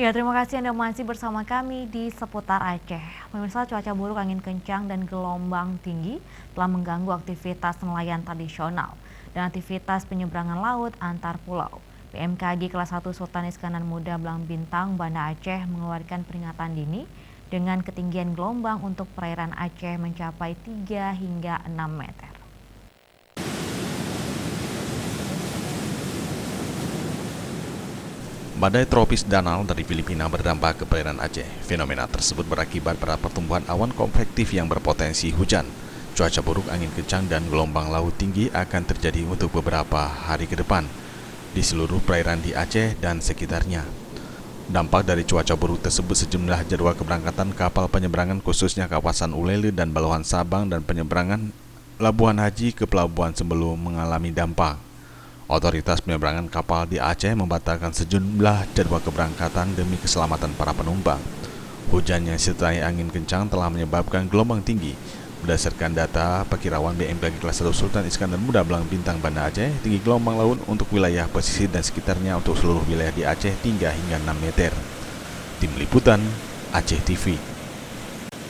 Ya, terima kasih Anda masih bersama kami di seputar Aceh. Pemirsa, cuaca buruk, angin kencang, dan gelombang tinggi telah mengganggu aktivitas nelayan tradisional dan aktivitas penyeberangan laut antar pulau. BMKG kelas 1 Sultan Iskandar Muda Belang Bintang, Banda Aceh mengeluarkan peringatan dini dengan ketinggian gelombang untuk perairan Aceh mencapai 3 hingga 6 meter. Badai tropis Danal dari Filipina berdampak ke perairan Aceh. Fenomena tersebut berakibat pada pertumbuhan awan konvektif yang berpotensi hujan. Cuaca buruk, angin kencang, dan gelombang laut tinggi akan terjadi untuk beberapa hari ke depan di seluruh perairan di Aceh dan sekitarnya. Dampak dari cuaca buruk tersebut, sejumlah jadwal keberangkatan kapal penyeberangan khususnya kawasan Ulele dan Baluhan Sabang dan penyeberangan Labuan Haji ke pelabuhan sebelum mengalami dampak. Otoritas penyeberangan kapal di Aceh membatalkan sejumlah jadwal keberangkatan demi keselamatan para penumpang. Hujan yang disertai angin kencang telah menyebabkan gelombang tinggi. Berdasarkan data perkiraan BMKG kelas 1 Sultan Iskandar Muda Belang Bintang, Banda Aceh, tinggi gelombang laut untuk wilayah pesisir dan sekitarnya untuk seluruh wilayah di Aceh 3 hingga 6 meter. Tim Liputan Aceh TV.